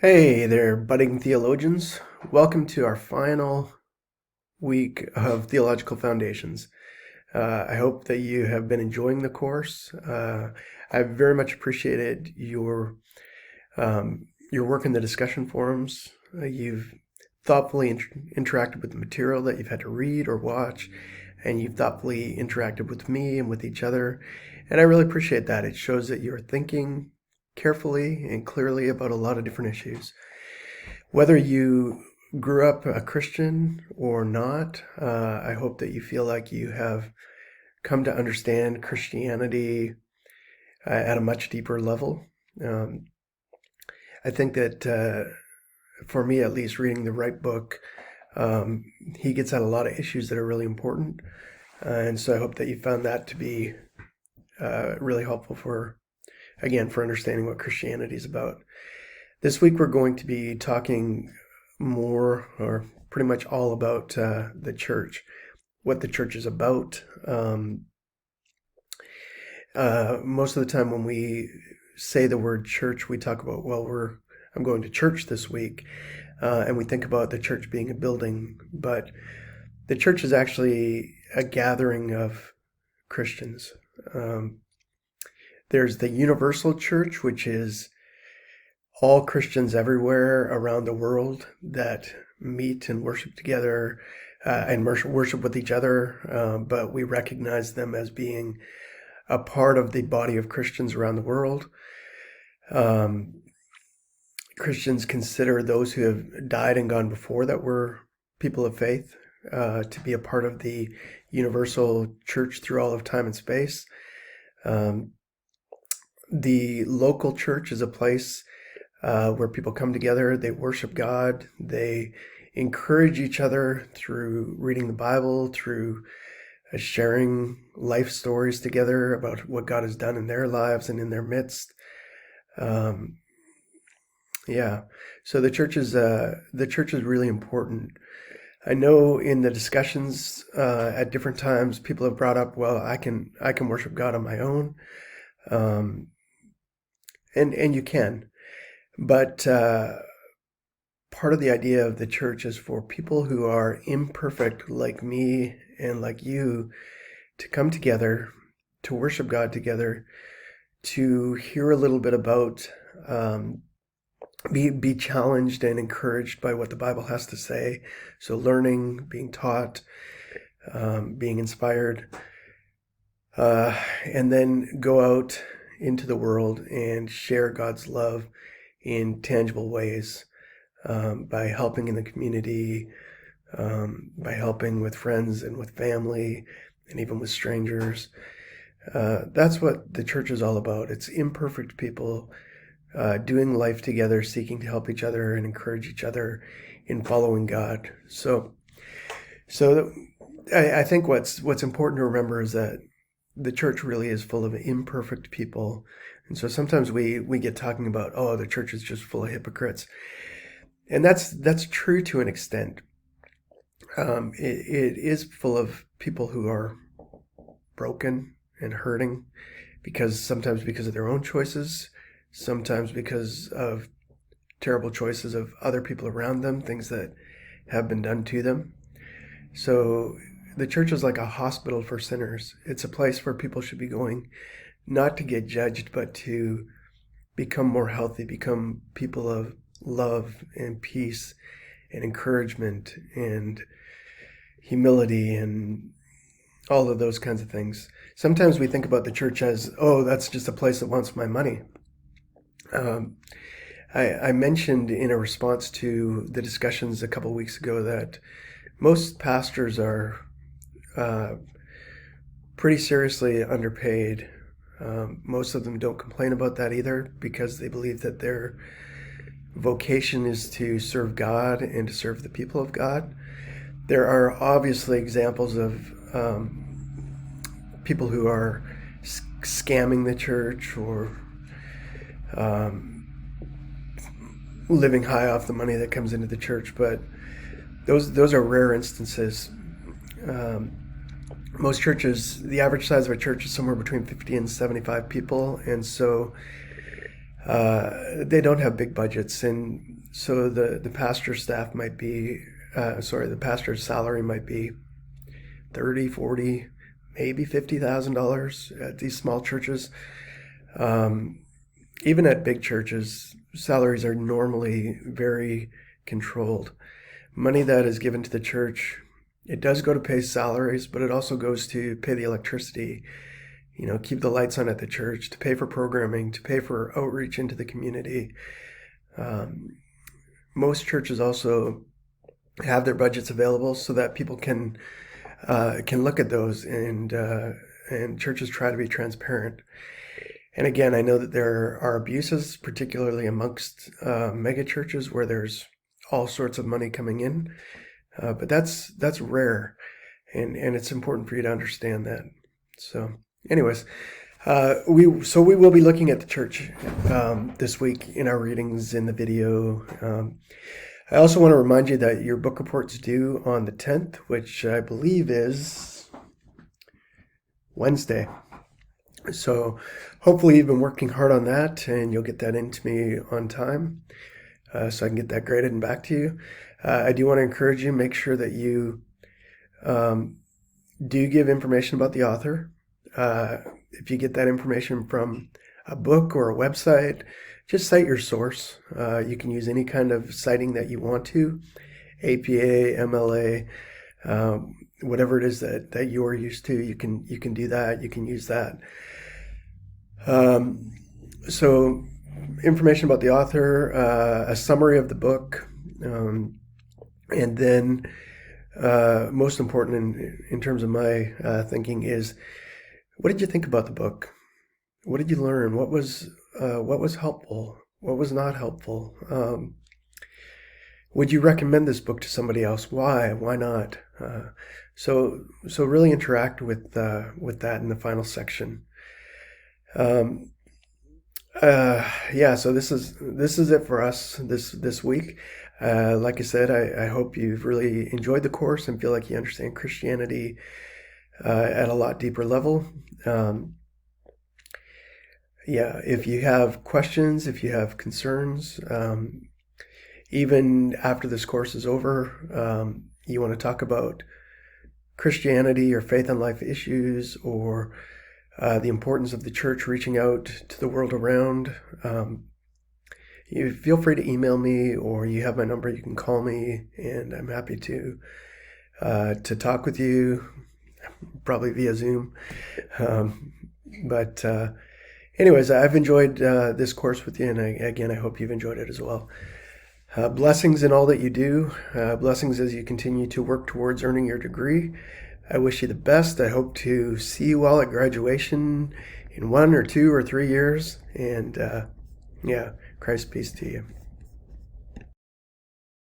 Hey there, budding theologians. Welcome to our final week of Theological Foundations. I hope that you have been enjoying the course. I very much appreciated your work in the discussion forums. You've thoughtfully interacted with the material that you've had to read or watch, and you've thoughtfully interacted with me and with each other. And I really appreciate that. It shows that you're thinking carefully and clearly about a lot of different issues. Whether you grew up a Christian or not, I hope that you feel like you have come to understand Christianity at a much deeper level. Um, I think that for me, at least, reading the right book, he gets at a lot of issues that are really important. And so I hope that you found that to be really helpful for understanding what Christianity is about. This week, we're going to be talking more or pretty much all about the church, what the church is about. Most of the time when we say the word church, we talk about, I'm going to church this week, and we think about the church being a building, but the church is actually a gathering of Christians. There's the universal church, which is all Christians everywhere around the world that meet and worship together and worship with each other, but we recognize them as being a part of the body of Christians around the world. Christians consider those who have died and gone before that were people of faith to be a part of the universal church through all of time and space. The local church is a place where people come together, they worship God, they encourage each other through reading the Bible, through sharing life stories together about what God has done in their lives and in their midst. So the church is really important. I know in the discussions at different times, people have brought up, well, I can worship God on my own, and you can. But part of the idea of the church is for people who are imperfect like me and like you to come together, to worship God together, to hear a little bit about, be challenged and encouraged by what the Bible has to say. So learning, being taught, being inspired, and then go out into the world and share God's love in tangible ways, by helping in the community, by helping with friends and with family, and even with strangers. That's what the church is all about. It's imperfect people doing life together, seeking to help each other and encourage each other in following God. So I think what's important to remember is that the church really is full of imperfect people. And so sometimes we get talking about, oh, the church is just full of hypocrites. And that's true to an extent. It is full of people who are broken and hurting sometimes because of their own choices, sometimes because of terrible choices of other people around them, things that have been done to them. So the church is like a hospital for sinners. It's a place where people should be going not to get judged, but to become more healthy, become people of love and peace and encouragement and humility and all of those kinds of things. Sometimes we think about the church as, oh, that's just a place that wants my money. I mentioned in a response to the discussions a couple of weeks ago that most pastors are pretty seriously underpaid. Most of them don't complain about that either because they believe that their vocation is to serve God and to serve the people of God. There are obviously examples of people who are scamming the church or living high off the money that comes into the church, but those are rare instances. Most churches, the average size of a church is somewhere between 50 and 75 people, and so They don't have big budgets, and so the pastor's staff might be, the pastor's salary might be 30, 40, maybe $50,000 at these small churches. Even at big churches, salaries are normally very controlled. Money that is given to the church, it does go to pay salaries, but it also goes to pay the electricity, keep the lights on at the church, to pay for programming, to pay for outreach into the community. Most churches also have their budgets available so that people can look at those, and churches try to be transparent. And again, I know that there are abuses, particularly amongst mega churches where there's all sorts of money coming in, but that's rare, and it's important for you to understand that. So, anyways, we will be looking at the church this week in our readings in the video. I also want to remind you that your book report's due on the 10th, which I believe is Wednesday. So hopefully you've been working hard on that, and you'll get that into me on time, so I can get that graded and back to you. I do want to encourage you, make sure that you do give information about the author. If you get that information from a book or a website, just cite your source. You can use any kind of citing that you want to, APA, MLA, whatever it is that you're used to. You can do that. You can use that. So information about the author, a summary of the book, and then most important in terms of my thinking is, what did you think about the book? What did you learn? What was helpful? What was not helpful? Would you recommend this book to somebody else? Why? Why not? So really interact with that in the final section. So this is it for us this week. Like I said, I hope you've really enjoyed the course and feel like you understand Christianity at a lot deeper level. If you have questions, if you have concerns, even after this course is over, you want to talk about Christianity or faith and life issues, or the importance of the church reaching out to the world around, you feel free to email me, or you have my number, you can call me, and I'm happy to talk with you, probably via Zoom. Anyways, I've enjoyed this course with you, and I hope you've enjoyed it as well. Blessings in all that you do. Blessings as you continue to work towards earning your degree. I wish you the best. I hope to see you all at graduation in 1 or 2 or 3 years. And Christ peace to you.